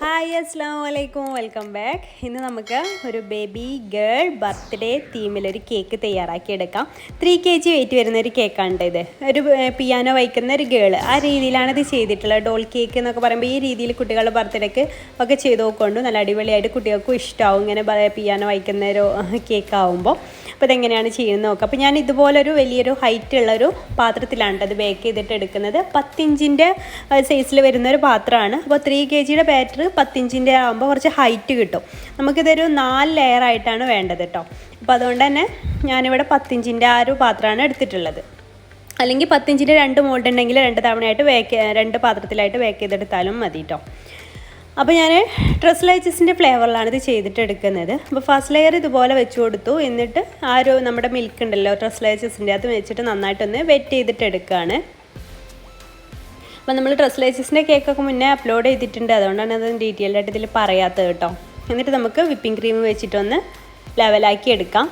Hi അസ്സാം വലൈക്കും welcome back. ഇന്ന് നമുക്ക് ഒരു ബേബി ഗേൾ ബർത്ത്ഡേ തീമിലൊരു കേക്ക് തയ്യാറാക്കിയെടുക്കാം. 3 kg വെയിറ്റ് വരുന്നൊരു കേക്കാണ് ഇത്. ഒരു പിയാനോ വയ്ക്കുന്ന ഒരു ഗേൾ ആ രീതിയിലാണ് ഇത് ചെയ്തിട്ടുള്ളത്. ഡോൾ കേക്ക് എന്നൊക്കെ പറയുമ്പോൾ ഈ രീതിയിൽ കുട്ടികളുടെ ബർത്ത്ഡേക്ക് ഒക്കെ ചെയ്ത് നോക്കൊണ്ട് നല്ല അടിപൊളിയായിട്ട് കുട്ടികൾക്കും ഇഷ്ടമാവും ഇങ്ങനെ പിയാനോ വയ്ക്കുന്ന ഒരു കേക്ക് ആകുമ്പോൾ. അപ്പോൾ ഇതെങ്ങനെയാണ് ചെയ്യുന്നത് നോക്കാം. അപ്പോൾ ഞാൻ ഇതുപോലൊരു വലിയൊരു ഹൈറ്റ് ഉള്ളൊരു പാത്രത്തിലാണ് അത് ബേക്ക് ചെയ്തിട്ട് എടുക്കുന്നത്. 10 ഇഞ്ചിൻ്റെ സൈസിൽ വരുന്നൊരു പാത്രമാണ്. അപ്പോൾ 3 kgയുടെ ബാറ്റർ 10 ഇഞ്ചിൻ്റെ ആകുമ്പോൾ കുറച്ച് ഹൈറ്റ് കിട്ടും. നമുക്കിതൊരു 4 ലെയറായിട്ടാണ് വേണ്ടത് കേട്ടോ. അപ്പോൾ അതുകൊണ്ട് തന്നെ ഞാനിവിടെ 10 ഇഞ്ചിൻ്റെ ആ ഒരു പാത്രമാണ് എടുത്തിട്ടുള്ളത്. അല്ലെങ്കിൽ 10 ഇഞ്ചിൻ്റെ 2 മോൾഡ് ഉണ്ടെങ്കിൽ 2 തവണയായിട്ട് 2 പാത്രത്തിലായിട്ട് ബേക്ക് ചെയ്തെടുത്താലും മതി കേട്ടോ. അപ്പോൾ ഞാൻ ട്രസ്ലൈച്ചസിൻ്റെ ഫ്ലേവറിലാണ് ഇത് ചെയ്തിട്ട് എടുക്കുന്നത്. അപ്പോൾ ഫസ്റ്റ് ലെയർ ഇതുപോലെ വെച്ച് കൊടുത്തു. എന്നിട്ട് ആ ഒരു നമ്മുടെ മിൽക്ക് ഉണ്ടല്ലോ ട്രസ്ലൈച്ചസിൻ്റെ അത് വെച്ചിട്ട് നന്നായിട്ടൊന്ന് വെറ്റ് ചെയ്തിട്ട് എടുക്കുകയാണ്. അപ്പോൾ നമ്മൾ ട്രസ്ലൈച്ചസിൻ്റെ കേക്കൊക്കെ മുന്നേ അപ്ലോഡ് ചെയ്തിട്ടുണ്ട്, അതുകൊണ്ടാണ് അത് ഡീറ്റെയിൽഡ് ആയിട്ട് ഇതിൽ പറയാത്തത് കേട്ടോ. എന്നിട്ട് നമുക്ക് വിപ്പിംഗ് ക്രീം വെച്ചിട്ടൊന്ന് ലെവലാക്കി എടുക്കാം.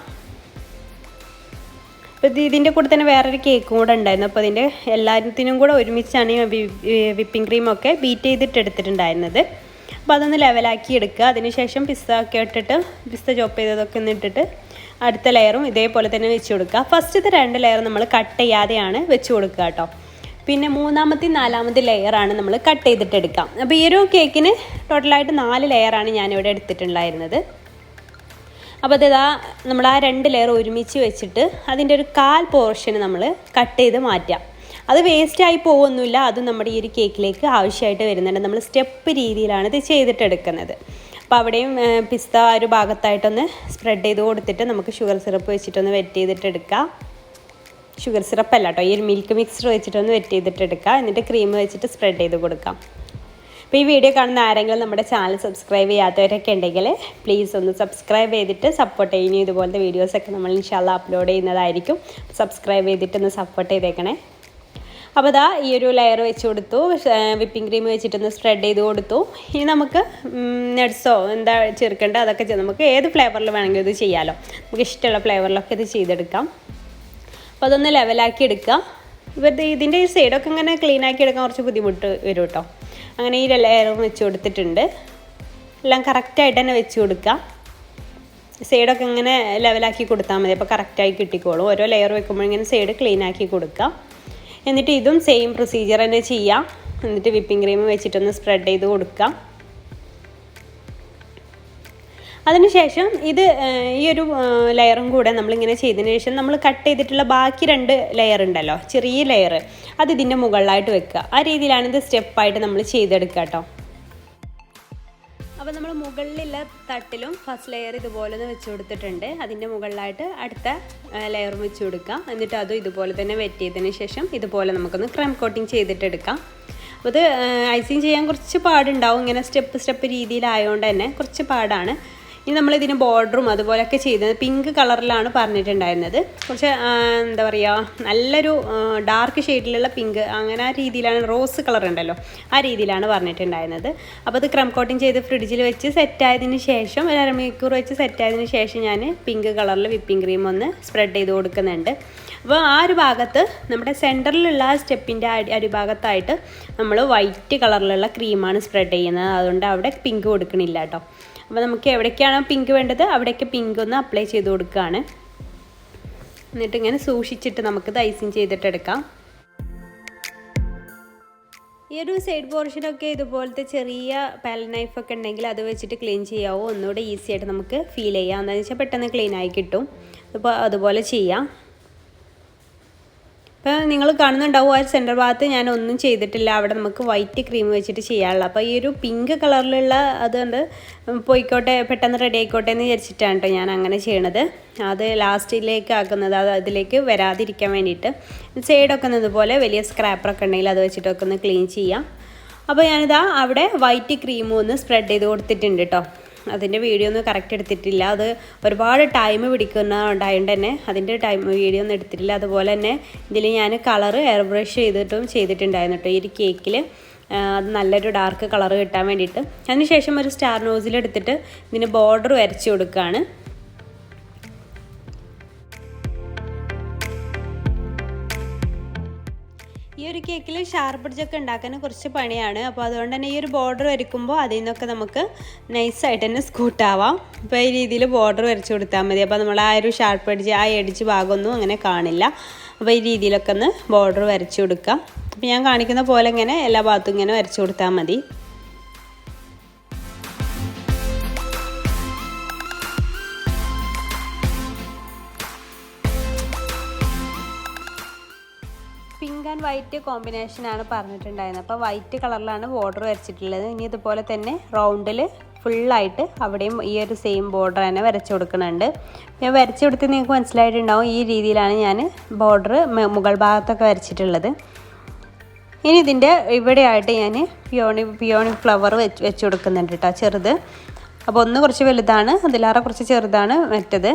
അപ്പോൾ ഇതിൻ്റെ കൂടെ തന്നെ വേറൊരു കേക്കും കൂടെ ഉണ്ടായിരുന്നു. അപ്പോൾ അതിൻ്റെ എല്ലാത്തിനും കൂടെ ഒരുമിച്ചാണ് വിപ്പിംഗ് ക്രീമൊക്കെ ബീറ്റ് ചെയ്തിട്ട് എടുത്തിട്ടുണ്ടായിരുന്നത്. അപ്പോൾ അതൊന്ന് ലെവലാക്കി എടുക്കുക. അതിനുശേഷം പിസ്ത ഒക്കെ ഇട്ടിട്ട് പിസ്ത ചോപ്പ് ചെയ്തതൊക്കെ ഒന്ന് ഇട്ടിട്ട് അടുത്ത ലെയറും ഇതേപോലെ തന്നെ വെച്ച് കൊടുക്കുക. ഫസ്റ്റത്തെ 2 ലെയർ നമ്മൾ കട്ട് ചെയ്യാതെയാണ് വെച്ച് കൊടുക്കുക കേട്ടോ. പിന്നെ 3ാമത്തെയും 4ാമത്തെ ലെയറാണ് നമ്മൾ കട്ട് ചെയ്തിട്ട് എടുക്കാം. അപ്പോൾ ഈ ഒരു കേക്കിന് ടോട്ടലായിട്ട് 4 ലെയറാണ് ഞാനിവിടെ എടുത്തിട്ടുണ്ടായിരുന്നത്. അപ്പോൾ അതാ നമ്മൾ ആ 2 ലെയർ ഒരുമിച്ച് വെച്ചിട്ട് അതിൻ്റെ ഒരു 1/4 പോർഷൻ നമ്മൾ കട്ട് ചെയ്ത് മാറ്റാം. അത് വേസ്റ്റായി പോകുമൊന്നുമില്ല, അത് നമ്മുടെ ഈ ഒരു കേക്കിലേക്ക് ആവശ്യമായിട്ട് വരുന്നുണ്ട്. നമ്മൾ സ്റ്റെപ്പ് രീതിയിലാണ് ഇത് ചെയ്തിട്ടെടുക്കുന്നത്. അപ്പോൾ അവിടെയും പിസ്ത ഒരു ഭാഗത്തായിട്ടൊന്ന് സ്പ്രെഡ് ചെയ്ത് കൊടുത്തിട്ട് നമുക്ക് ഷുഗർ സിറപ്പ് വെച്ചിട്ടൊന്ന് വെറ്റ് ചെയ്തിട്ടെടുക്കാം. ഷുഗർ സിറപ്പല്ല കേട്ടോ, ഈ ഒരു മിൽക്ക് മിക്സ്ചർ വെച്ചിട്ടൊന്ന് വെറ്റ് ചെയ്തിട്ടെടുക്കുക. എന്നിട്ട് ക്രീം വെച്ചിട്ട് സ്പ്രെഡ് ചെയ്ത് കൊടുക്കാം. അപ്പോൾ ഈ വീഡിയോ കാണുന്ന ആരെങ്കിലും നമ്മുടെ ചാനൽ സബ്സ്ക്രൈബ് ചെയ്യാത്തവരൊക്കെ ഉണ്ടെങ്കിൽ പ്ലീസ് ഒന്ന് സബ്സ്ക്രൈബ് ചെയ്തിട്ട് സപ്പോർട്ട് ചെയ്യുന്നു. ഇതുപോലത്തെ വീഡിയോസൊക്കെ നമ്മൾ ഇൻഷാല്ലാ അപ്ലോഡ് ചെയ്യുന്നതായിരിക്കും. സബ്സ്ക്രൈബ് ചെയ്തിട്ടൊന്ന് സപ്പോർട്ട് ചെയ്തേക്കണേ. അപ്പോൾ ഇതാ ഈ ഒരു ലെയർ വെച്ച് കൊടുത്തു. വിപ്പിംഗ് ക്രീം വെച്ചിട്ടൊന്ന് സ്പ്രെഡ് ചെയ്ത് കൊടുത്തു. ഇനി നമുക്ക് നട്ട്സോ എന്താ ചേർക്കേണ്ടത് അതൊക്കെ നമുക്ക് ഏത് ഫ്ലേവറിൽ വേണമെങ്കിലും ഇത് ചെയ്യാമല്ലോ. നമുക്ക് ഇഷ്ടമുള്ള ഫ്ലേവറിലൊക്കെ ഇത് ചെയ്തെടുക്കാം. അപ്പോൾ അതൊന്ന് ലെവലാക്കി എടുക്കുക. ഇതിൻ്റെ ഈ സൈഡൊക്കെ ഇങ്ങനെ ക്ലീൻ ആക്കി എടുക്കാൻ കുറച്ച് ബുദ്ധിമുട്ട് വരും കേട്ടോ. അങ്ങനെ ഈ ലെയറും വെച്ച് കൊടുത്തിട്ടുണ്ട്. എല്ലാം കറക്റ്റായിട്ട് തന്നെ വെച്ച് കൊടുക്കുക. സൈഡൊക്കെ ഇങ്ങനെ ലെവലാക്കി കൊടുത്താൽ മതി. അപ്പോൾ കറക്റ്റായി കിട്ടിക്കോളും. ഓരോ ലെയർ വെക്കുമ്പോൾ ഇങ്ങനെ സൈഡ് ക്ലീൻ ആക്കി കൊടുക്കുക. എന്നിട്ട് ഇതും സെയിം പ്രൊസീജിയർ തന്നെ ചെയ്യാം. എന്നിട്ട് വിപ്പിംഗ് ക്രീം വെച്ചിട്ടൊന്ന് സ്പ്രെഡ് ചെയ്ത് കൊടുക്കാം. അതിനുശേഷം ഇത് ഈ ഒരു ലെയറും കൂടെ നമ്മളിങ്ങനെ ചെയ്തതിന് ശേഷം നമ്മൾ കട്ട് ചെയ്തിട്ടുള്ള ബാക്കി 2 ലെയർ ഉണ്ടല്ലോ, ചെറിയ ലെയർ, അത് ഇതിൻ്റെ മുകളിലായിട്ട് വെക്കുക. ആ രീതിയിലാണ് ഇത് സ്റ്റെപ്പായിട്ട് നമ്മൾ ചെയ്തെടുക്കുക കേട്ടോ. അപ്പോൾ നമ്മൾ മുകളിലുള്ള തട്ടിലും ഫസ്റ്റ് ലെയർ ഇതുപോലെ ഒന്ന് വെച്ച് കൊടുത്തിട്ടുണ്ട്. അതിൻ്റെ മുകളിലായിട്ട് അടുത്ത ലെയറും വെച്ച് കൊടുക്കാം. എന്നിട്ട് അതും ഇതുപോലെ തന്നെ വെറ്റ് ചെയ്തതിന് ശേഷം ഇതുപോലെ നമുക്കൊന്ന് ക്രീം കോട്ടിങ് ചെയ്തിട്ടെടുക്കാം. അപ്പോൾ ഇത് ഐസിങ് ചെയ്യാൻ കുറച്ച് പാടുണ്ടാവും. ഇങ്ങനെ സ്റ്റെപ്പ് രീതിയിലായതുകൊണ്ട് തന്നെ കുറച്ച് പാടാണ്. ഇനി നമ്മളിതിന് ബോർഡറും അതുപോലെയൊക്കെ ചെയ്തത് പിങ്ക് കളറിലാണ് പറഞ്ഞിട്ടുണ്ടായിരുന്നത്. കുറച്ച് എന്താ പറയുക, നല്ലൊരു ഡാർക്ക് ഷെയ്ഡിലുള്ള പിങ്ക്, അങ്ങനെ ആ രീതിയിലാണ്, റോസ് കളർ ഉണ്ടല്ലോ ആ രീതിയിലാണ് പറഞ്ഞിട്ടുണ്ടായിരുന്നത്. അപ്പോൾ അത് ക്രം കോട്ടിങ് ചെയ്ത് ഫ്രിഡ്ജിൽ വെച്ച് സെറ്റായതിന് ശേഷം ഒരു അരമണിക്കൂർ വെച്ച് സെറ്റായതിന് ശേഷം ഞാൻ പിങ്ക് കളറിൽ വിപ്പിംഗ് ക്രീം ഒന്ന് സ്പ്രെഡ് ചെയ്ത് കൊടുക്കുന്നുണ്ട്. അപ്പോൾ ആ ഒരു ഭാഗത്ത് നമ്മുടെ സെൻറ്ററിലുള്ള ആ സ്റ്റെപ്പിൻ്റെ അടിഭാഗത്തായിട്ട് നമ്മൾ വൈറ്റ് കളറിലുള്ള ക്രീമാണ് സ്പ്രെഡ് ചെയ്യുന്നത്. അതുകൊണ്ട് അവിടെ പിങ്ക് കൊടുക്കണില്ല കേട്ടോ. അപ്പോൾ നമുക്ക് എവിടേക്കാണോ പിങ്ക് വേണ്ടത് അവിടേക്ക് പിങ്ക് ഒന്ന് അപ്ലൈ ചെയ്ത് കൊടുക്കുകയാണ്. എന്നിട്ട് ഇങ്ങനെ സൂക്ഷിച്ചിട്ട് നമുക്കിത് ഐസിങ് ചെയ്തിട്ടെടുക്കാം. ഈ ഒരു സൈഡ് പോർഷനൊക്കെ ഇതുപോലത്തെ ചെറിയ പാൽ നൈഫൊക്കെ ഉണ്ടെങ്കിൽ അത് വെച്ചിട്ട് ക്ലീൻ ചെയ്യാവോ, ഒന്നുകൂടെ ഈസി ആയിട്ട് നമുക്ക് ഫീൽ ചെയ്യാം. എന്താണെന്ന് വെച്ചാൽ പെട്ടെന്ന് ക്ലീൻ ആയി കിട്ടും. അപ്പോൾ അതുപോലെ ചെയ്യാം. ഇപ്പോൾ നിങ്ങൾ കാണുന്നുണ്ടാവും ആ സെൻറ്റർ ഭാഗത്ത് ഞാൻ ഒന്നും ചെയ്തിട്ടില്ല. അവിടെ നമുക്ക് വൈറ്റ് ക്രീം വെച്ചിട്ട് ചെയ്യാനുള്ള. അപ്പോൾ ഈ ഒരു പിങ്ക് കളറിലുള്ള അതുകൊണ്ട് പോയിക്കോട്ടെ, പെട്ടെന്ന് റെഡി ആയിക്കോട്ടെ എന്ന് വിചാരിച്ചിട്ടാണ് കേട്ടോ ഞാൻ അങ്ങനെ ചെയ്യണത്. അത് ലാസ്റ്റിലേക്ക് ആക്കുന്നത്, അത് അതിലേക്ക് വരാതിരിക്കാൻ വേണ്ടിയിട്ട്. സൈഡൊക്കെ ഒന്ന് ഇതുപോലെ വലിയ സ്ക്രാപ്പറൊക്കെ ഉണ്ടെങ്കിൽ അത് വെച്ചിട്ടൊക്കെ ഒന്ന് ക്ലീൻ ചെയ്യാം. അപ്പോൾ ഞാനിതാ അവിടെ വൈറ്റ് ക്രീമും ഒന്ന് സ്പ്രെഡ് ചെയ്ത് കൊടുത്തിട്ടുണ്ട് കേട്ടോ. അതിൻ്റെ വീഡിയോ ഒന്നും കറക്റ്റ് എടുത്തിട്ടില്ല. അത് ഒരുപാട് ടൈം പിടിക്കുന്നതുകൊണ്ടായതുകൊണ്ട് തന്നെ അതിൻ്റെ വീഡിയോ ഒന്നും എടുത്തിട്ടില്ല. അതുപോലെ തന്നെ ഇതിൽ ഞാൻ കളറ് എയർ ബ്രഷ് ചെയ്തിട്ടുണ്ടായിരുന്നു കേട്ടോ ഈ ഒരു കേക്കിൽ. അത് നല്ലൊരു ഡാർക്ക് കളർ കിട്ടാൻ വേണ്ടിയിട്ട്. അതിനുശേഷം ഒരു സ്റ്റാർ നോസിലെടുത്തിട്ട് ഇതിന് ബോർഡർ വരച്ച് കൊടുക്കുകയാണ്. ഈ ഒരു കേക്കിൽ ഷാർപ്പ് എഡ്ജൊക്കെ ഉണ്ടാക്കാൻ കുറച്ച് പണിയാണ്. അപ്പോൾ അതുകൊണ്ട് തന്നെ ഈ ഒരു ബോർഡർ വരയ്ക്കുമ്പോൾ അതിൽ നിന്നൊക്കെ നമുക്ക് നൈസായിട്ട് തന്നെ സ്കൂട്ടാവാം. അപ്പോൾ ഈ രീതിയിൽ ബോർഡർ വരച്ച് കൊടുത്താൽ മതി. അപ്പോൾ നമ്മൾ ആ ഒരു ഷാർപ്പ് എഡ്ജ് ആ എഡ്ജ് ഭാഗമൊന്നും അങ്ങനെ കാണില്ല. അപ്പോൾ ഈ രീതിയിലൊക്കെ ഒന്ന് ബോർഡർ വരച്ച് കൊടുക്കാം. അപ്പോൾ ഞാൻ കാണിക്കുന്ന പോലെ ഇങ്ങനെ എല്ലാ ഭാഗത്തും ഇങ്ങനെ വരച്ച് കൊടുത്താൽ മതി. പിങ്ക് ആൻഡ് വൈറ്റ് കോമ്പിനേഷനാണ് പറഞ്ഞിട്ടുണ്ടായിരുന്നത്. അപ്പോൾ വൈറ്റ് കളറിലാണ് ബോർഡർ വരച്ചിട്ടുള്ളത്. ഇനി ഇതുപോലെ തന്നെ റൗണ്ടിൽ ഫുള്ളായിട്ട് അവിടെയും ഈ ഒരു സെയിം ബോർഡർ തന്നെ വരച്ച് കൊടുക്കുന്നുണ്ട്. ഞാൻ വരച്ച് കൊടുത്ത് നിങ്ങൾക്ക് മനസ്സിലായിട്ടുണ്ടാവും ഈ രീതിയിലാണ് ഞാൻ ബോർഡർ മുകൾ ഭാഗത്തൊക്കെ വരച്ചിട്ടുള്ളത്. ഇനി ഇതിൻ്റെ ഇവിടെയായിട്ട് ഞാൻ പിയോണി ഫ്ലവർ വെച്ച് കൊടുക്കുന്നുണ്ട് കേട്ടോ, ചെറുത്. അപ്പോൾ ഒന്ന് കുറച്ച് വലുതാണ്, അതിലേറെ കുറച്ച് ചെറുതാണ് മറ്റത്.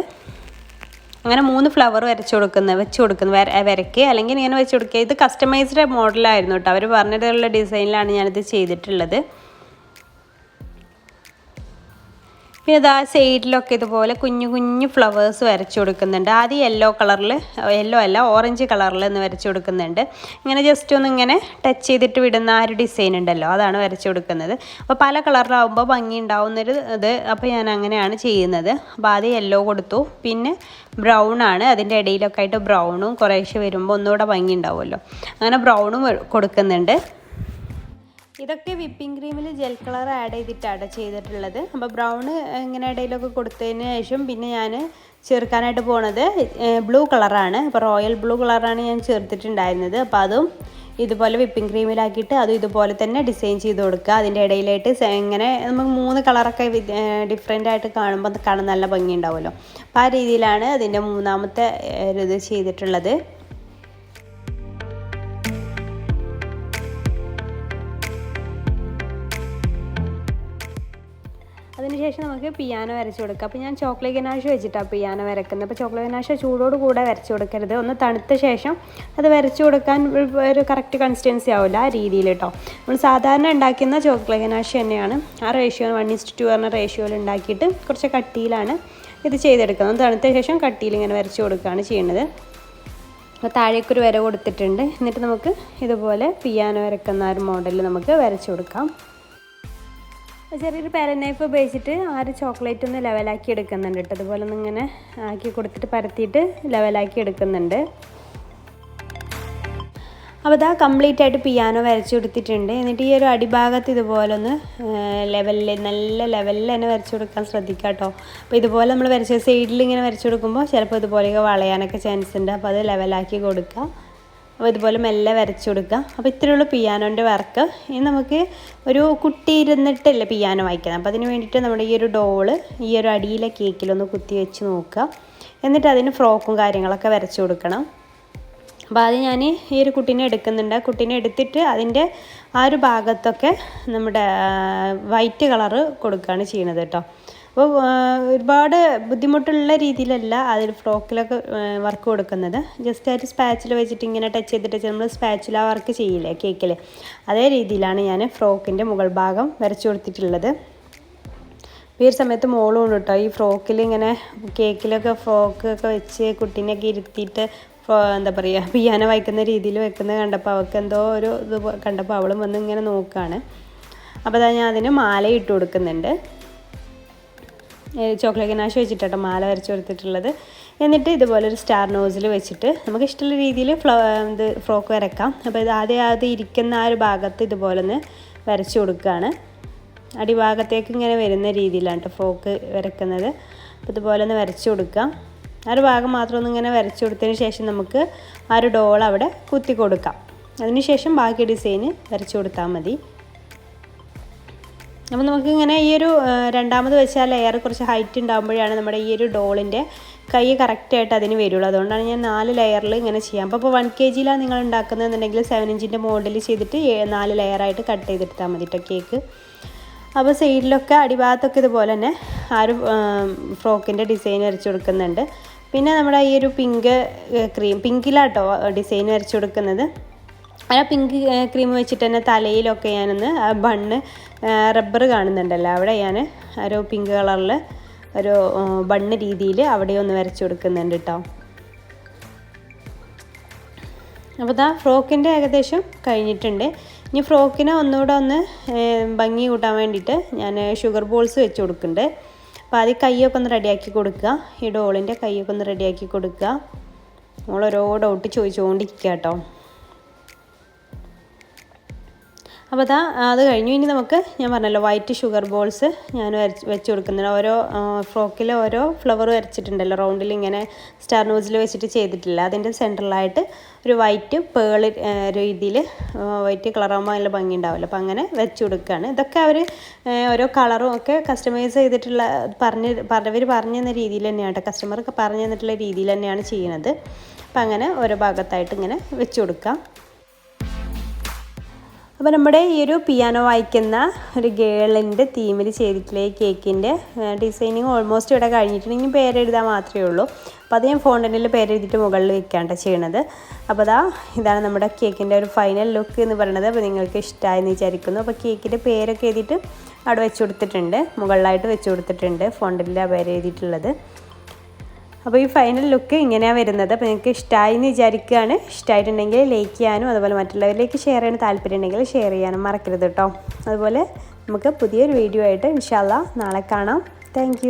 അങ്ങനെ 3 ഫ്ലവർ വെച്ച് കൊടുക്കുന്നത് വരയ്ക്ക്, അല്ലെങ്കിൽ ഇങ്ങനെ വെച്ച് കൊടുക്കുക. ഇത് കസ്റ്റമൈസ്ഡ് മോഡലായിരുന്നു കേട്ടോ, അവർ പറഞ്ഞിട്ടുള്ള ഡിസൈനിലാണ് ഞാനിത് ചെയ്തിട്ടുള്ളത്. പിന്നെ ഇതാ സൈഡിലൊക്കെ ഇതുപോലെ കുഞ്ഞു കുഞ്ഞു ഫ്ലവേഴ്സ് വരച്ച് കൊടുക്കുന്നുണ്ട്. ആദ്യം യെല്ലോ അല്ല ഓറഞ്ച് കളറിൽ ഒന്ന് വരച്ച് കൊടുക്കുന്നുണ്ട്. ഇങ്ങനെ ജസ്റ്റ് ഒന്ന് ഇങ്ങനെ ടച്ച് ചെയ്തിട്ട് വിടുന്ന ആ ഒരു ഡിസൈൻ ഉണ്ടല്ലോ, അതാണ് വരച്ച് കൊടുക്കുന്നത്. അപ്പോൾ പല കളറിലാവുമ്പോൾ ഭംഗി ഉണ്ടാവുന്നൊരു ഇത്. അപ്പോൾ ഞാൻ അങ്ങനെയാണ് ചെയ്യുന്നത്. അപ്പോൾ ആദ്യം യെല്ലോ കൊടുത്തു, പിന്നെ ബ്രൗൺ ആണ്, അതിൻ്റെ ഇടയിലൊക്കെ ആയിട്ട് ബ്രൗണും കുറേശ്ശെ വരുമ്പോൾ ഒന്നുകൂടെ ഭംഗി ഉണ്ടാവുമല്ലോ, അങ്ങനെ ബ്രൗണും കൊടുക്കുന്നുണ്ട്. ഇതൊക്കെ വിപ്പിംഗ് ക്രീമിൽ ജെൽ കളർ ആഡ് ചെയ്തിട്ടാണ് ചെയ്തിട്ടുള്ളത്. അപ്പോൾ ബ്രൗൺ ഇങ്ങനെ ഇടയിലൊക്കെ കൊടുത്തതിന് ശേഷം പിന്നെ ഞാൻ ചേർക്കാനായിട്ട് പോണത് ബ്ലൂ കളറാണ്. അപ്പോൾ റോയൽ ബ്ലൂ കളറാണ് ഞാൻ ചേർത്തിട്ടുണ്ടായിരുന്നത്. അപ്പോൾ അതും ഇതുപോലെ വിപ്പിംഗ് ക്രീമിലാക്കിയിട്ട് അതും ഇതുപോലെ തന്നെ ഡിസൈൻ ചെയ്ത് കൊടുക്കുക. അതിൻ്റെ ഇടയിലായിട്ട് ഇങ്ങനെ നമുക്ക് 3 കളറൊക്കെ ഡിഫറെൻ്റ് ആയിട്ട് കാണുമ്പോൾ അത് കാണാൻ നല്ല ഭംഗി ഉണ്ടാവുമല്ലോ. അപ്പോൾ ആ രീതിയിലാണ് അതിൻ്റെ 3ാമത്തെ ഇത് ചെയ്തിട്ടുള്ളത്. അതിനുശേഷം നമുക്ക് പിയാനോ വരച്ച് കൊടുക്കാം. അപ്പോൾ ഞാൻ ചോക്ലേറ്റ് ഗനാഷ് വെച്ചിട്ടാണ് പിയാനോ വരക്കുന്നത്. അപ്പോൾ ചോക്ലേറ്റ് ഗനാഷ് ചൂടോട് കൂടെ വരച്ച് കൊടുക്കരുത്, ഒന്ന് തണുത്ത ശേഷം അത് വരച്ച് കൊടുക്കാൻ ഒരു കറക്റ്റ് കൺസിസ്റ്റൻസി ആവില്ല, ആ രീതിയിൽ കേട്ടോ. നമ്മൾ സാധാരണ ഉണ്ടാക്കുന്ന ചോക്ലേറ്റ് ഗനാഷ് തന്നെയാണ് ആ റേഷ്യോ 1:2 പറഞ്ഞ റേഷ്യോയിൽ ഉണ്ടാക്കിയിട്ട് കുറച്ച് കട്ടിയിലാണ് ഇത് ചെയ്തെടുക്കുന്നത്. തണുത്ത ശേഷം കട്ടിയിൽ ഇങ്ങനെ വരച്ച് കൊടുക്കുകയാണ് ചെയ്യുന്നത്. അപ്പോൾ താഴേക്കൊരു വര കൊടുത്തിട്ടുണ്ട്. എന്നിട്ട് നമുക്ക് ഇതുപോലെ പിയാനോ വരക്കുന്ന ഒരു മോഡലിൽ നമുക്ക് വരച്ച് കൊടുക്കാം. ചെറിയൊരു പാരൻ നൈഫ് ഉപയോഗിച്ചിട്ട് ആ ഒരു ചോക്ലേറ്റ് ഒന്ന് ലെവലാക്കി എടുക്കുന്നുണ്ട് കേട്ടോ. അതുപോലെ ഒന്ന് ഇങ്ങനെ ആക്കി കൊടുത്തിട്ട് പരത്തിയിട്ട് ലെവലാക്കി എടുക്കുന്നുണ്ട്. അപ്പോൾ ഇതാ കംപ്ലീറ്റ് ആയിട്ട് പിയാനോ വരച്ച് കൊടുത്തിട്ടുണ്ട്. എന്നിട്ട് ഈ ഒരു അടിഭാഗത്ത് ഇതുപോലെ ഒന്ന് നല്ല ലെവലിൽ തന്നെ വരച്ച് കൊടുക്കാൻ ശ്രദ്ധിക്കുക കേട്ടോ. അപ്പോൾ ഇതുപോലെ നമ്മൾ വരച്ച സൈഡിൽ ഇങ്ങനെ വരച്ച് കൊടുക്കുമ്പോൾ ചിലപ്പോൾ ഇതുപോലെയൊക്കെ വളയാനൊക്കെ ചാൻസ് ഉണ്ട്. അപ്പോൾ അത് ലെവലാക്കി കൊടുക്കുക. അപ്പോൾ ഇതുപോലെ മെല്ലെ വരച്ച് കൊടുക്കുക. അപ്പോൾ ഇത്രയുള്ള പിയാനോൻ്റെ വർക്ക്. ഇനി നമുക്ക് ഒരു കുട്ടി ഇരുന്നിട്ടല്ലേ പിയാനോ വായിക്കുന്നത്. അപ്പോൾ അതിന് വേണ്ടിയിട്ട് നമ്മുടെ ഈ ഒരു ഡോള് ഈ ഒരു അടിയിലെ കേക്കിലൊന്ന് കുത്തി വെച്ച് നോക്കുക. എന്നിട്ട് അതിന് ഫ്രോക്കും കാര്യങ്ങളൊക്കെ വരച്ച് കൊടുക്കണം. അപ്പോൾ അത് ഞാൻ ഈ ഒരു കുട്ടീനെ എടുക്കുന്നുണ്ട്. കുട്ടീനെ എടുത്തിട്ട് അതിൻ്റെ ആ ഒരു ഭാഗത്തൊക്കെ നമ്മുടെ വൈറ്റ് കളറ് കൊടുക്കുകയാണ് ചെയ്യുന്നത് കേട്ടോ. അപ്പോൾ ഒരുപാട് ബുദ്ധിമുട്ടുള്ള രീതിയിലല്ല അതിൽ ഫ്രോക്കിലൊക്കെ വർക്ക് കൊടുക്കുന്നത്. ജസ്റ്റ് ആയിട്ട് സ്പാച്ചിൽ വെച്ചിട്ട് ഇങ്ങനെ ടച്ച് ചെയ്തിട്ട് നമ്മൾ സ്പാച്ചില വർക്ക് ചെയ്യില്ലേ കേക്കിൽ, അതേ രീതിയിലാണ് ഞാൻ ഫ്രോക്കിൻ്റെ മുകൾ ഭാഗം വരച്ചു കൊടുത്തിട്ടുള്ളത്. ഈ ഒരു സമയത്ത് മോളും ഉണ്ട് കേട്ടോ ഈ ഫ്രോക്കിൽ ഇങ്ങനെ കേക്കിലൊക്കെ ഫ്രോക്കൊക്കെ വെച്ച് കുട്ടീനെയൊക്കെ ഇരുത്തിയിട്ട് എന്താ പറയുക പിയാനോ വായിക്കുന്ന രീതിയിൽ വെക്കുന്നത് കണ്ടപ്പോൾ അവൾക്ക് എന്തോ ഒരു ഇത് കണ്ടപ്പോൾ അവളും വന്ന് ഇങ്ങനെ നോക്കുകയാണ്. അപ്പോൾ അതാ ഞാൻ അതിന് മാല ഇട്ട് കൊടുക്കുന്നുണ്ട്. ചോക്ലേറ്റ് ഗനാഷ് വെച്ചിട്ടോ മാല വരച്ച് കൊടുത്തിട്ടുള്ളത്. എന്നിട്ട് ഇതുപോലെ ഒരു സ്റ്റാർ നോസിൽ വെച്ചിട്ട് നമുക്ക് ഇഷ്ടമുള്ള രീതിയിൽ ഫ്രോക്ക് വരക്കാം. അപ്പോൾ ഇത് ആദ്യം ഇരിക്കുന്ന ആ ഒരു ഭാഗത്ത് ഇതുപോലെ ഒന്ന് വരച്ച് കൊടുക്കുകയാണ്. അടിഭാഗത്തേക്ക് ഇങ്ങനെ വരുന്ന രീതിയിലാണ് കേട്ടോ ഫ്രോക്ക് വരക്കുന്നത്. അപ്പോൾ ഇതുപോലെ ഒന്ന് വരച്ച് കൊടുക്കാം. ആ ഒരു ഭാഗം മാത്രം ഒന്ന് ഇങ്ങനെ വരച്ച് കൊടുത്തതിന് ശേഷം നമുക്ക് ആ ഒരു ഡോൾ അവിടെ കുത്തി കൊടുക്കാം. അതിനുശേഷം ബാക്കി ഡിസൈന് വരച്ച് കൊടുത്താൽ മതി. അപ്പോൾ നമുക്കിങ്ങനെ ഈ ഒരു രണ്ടാമത് വെച്ചാൽ ലെയർ കുറച്ച് ഹൈറ്റ് ഉണ്ടാകുമ്പോഴാണ് നമ്മുടെ ഈ ഒരു ഡോളിൻ്റെ കൈ കറക്റ്റായിട്ട് അതിന് വരുള്ളൂ. അതുകൊണ്ടാണ് ഞാൻ 4 ലെയറിൽ ഇങ്ങനെ ചെയ്യാം. അപ്പോൾ 1 kg നിങ്ങൾ ഉണ്ടാക്കുന്നതെന്നുണ്ടെങ്കിൽ 7 ഇഞ്ചിൻ്റെ മോഡൽ ചെയ്തിട്ട് 4 ലെയറായിട്ട് കട്ട് ചെയ്തെടുത്താൽ മതി കേട്ടോ കേക്ക്. അപ്പോൾ സൈഡിലൊക്കെ അടിഭാഗത്തൊക്കെ ഇതുപോലെ തന്നെ ആ ഒരു ഫ്രോക്കിൻ്റെ ഡിസൈൻ വരച്ച് കൊടുക്കുന്നുണ്ട്. പിന്നെ നമ്മുടെ ഈ ഒരു പിങ്കിലാട്ടോ ഡിസൈൻ വരച്ച് കൊടുക്കുന്നത്. ആ പിങ്ക് ക്രീം വെച്ചിട്ട് തന്നെ തലയിലൊക്കെ ഞാനൊന്ന് ബണ്ണ് റബ്ബർ കാണുന്നുണ്ടല്ലോ അവിടെ ഞാൻ ഒരു പിങ്ക് കളറിൽ ഒരു ബണ്ണ് രീതിയിൽ അവിടെ ഒന്ന് വരച്ച് കൊടുക്കുന്നുണ്ട് കേട്ടോ. അപ്പോൾ ഇതാ ഫ്രോക്കിൻ്റെ ഏകദേശം കഴിഞ്ഞിട്ടുണ്ട്. ഇനി ഫ്രോക്കിനെ ഒന്നുകൂടെ ഒന്ന് ഭംഗി കൂട്ടാൻ വേണ്ടിയിട്ട് ഞാൻ ഷുഗർ ബോൾസ് വെച്ച് കൊടുക്കുന്നുണ്ട്. അപ്പോൾ ആദ്യം കൈയൊക്കെ ഒന്ന് റെഡിയാക്കി കൊടുക്കുക. ഈ ഡോളിൻ്റെ കൈയൊക്കെ ഒന്ന് റെഡിയാക്കി കൊടുക്കുക. നമ്മൾ ഓരോ ഡൗട്ട് ചോദിച്ചുകൊണ്ടിരിക്കുക കേട്ടോ. അപ്പോൾ അത് കഴിഞ്ഞു. ഇനി നമുക്ക് ഞാൻ പറഞ്ഞല്ലോ വൈറ്റ് ഷുഗർ ബോൾസ് ഞാൻ വെച്ച് കൊടുക്കുന്നുണ്ട്. ഓരോ ഫ്രോക്കിൽ ഓരോ ഫ്ലവർ വരച്ചിട്ടുണ്ടല്ലോ, റൗണ്ടിൽ ഇങ്ങനെ സ്റ്റാർ നോസിൽ വെച്ചിട്ട് ചെയ്തിട്ടില്ല. അതിൻ്റെ സെൻറ്ററിലായിട്ട് ഒരു വൈറ്റ് പേൾ രീതിയിൽ വൈറ്റ് കളറാകുമ്പോൾ നല്ല ഭംഗി ഉണ്ടാവില്ല. അപ്പോൾ അങ്ങനെ വെച്ച് കൊടുക്കുകയാണ്. ഇതൊക്കെ അവർ ഓരോ കളറും ഒക്കെ കസ്റ്റമൈസ് ചെയ്തിട്ടുള്ള അവർ പറഞ്ഞു തന്ന രീതിയിൽ തന്നെയാണ് കേട്ടോ, കസ്റ്റമർക്ക് പറഞ്ഞു തന്നിട്ടുള്ള രീതിയിൽ തന്നെയാണ് ചെയ്യുന്നത്. അപ്പോൾ അങ്ങനെ ഓരോ ഭാഗത്തായിട്ട് ഇങ്ങനെ വെച്ച് കൊടുക്കാം. അപ്പോൾ നമ്മുടെ ഈ ഒരു പിയാനോ വായിക്കുന്ന ഒരു ഗേളിൻ്റെ തീമിൽ ചെയ്തിട്ടുള്ള ഈ കേക്കിൻ്റെ ഡിസൈനിങ് ഓൾമോസ്റ്റ് ഇവിടെ കഴിഞ്ഞിട്ടുണ്ടെങ്കിൽ പേരെഴുതാൻ മാത്രമേ ഉള്ളൂ. അപ്പോൾ അത് ഞാൻ ഫോണ്ടനിൽ പേരെഴുതിയിട്ട് മുകളിൽ വെക്കാണ്ട് ചെയ്യണത്. അപ്പോൾ ഇതാണ് നമ്മുടെ കേക്കിൻ്റെ ഒരു ഫൈനൽ ലുക്ക് എന്ന് പറയുന്നത്. അപ്പോൾ നിങ്ങൾക്ക് ഇഷ്ടമായെന്ന് വിചാരിക്കുന്നു. അപ്പോൾ കേക്കിൻ്റെ പേരൊക്കെ എഴുതിയിട്ട് അവിടെ വെച്ച് കൊടുത്തിട്ടുണ്ട്, മുകളിലായിട്ട് വെച്ച് കൊടുത്തിട്ടുണ്ട്, ഫോണ്ടനിലാണ് പേര് എഴുതിയിട്ടുള്ളത്. അപ്പോൾ ഈ ഫൈനൽ ലുക്ക് ഇങ്ങനെയാണ് വരുന്നത്. അപ്പോൾ നിങ്ങൾക്ക് ഇഷ്ടമായി എന്ന് വിചാരിക്കുകയാണ്. ഇഷ്ടമായിട്ടുണ്ടെങ്കിൽ ലൈക്ക് ചെയ്യാനും അതുപോലെ മറ്റുള്ളവരിലേക്ക് ഷെയർ ചെയ്യാൻ താല്പര്യം ഉണ്ടെങ്കിൽ ഷെയർ ചെയ്യാനും മറക്കരുത് കേട്ടോ. അതുപോലെ നമുക്ക് പുതിയൊരു വീഡിയോ ആയിട്ട് ഇൻഷാ അല്ലാഹ് നാളെ കാണാം. താങ്ക്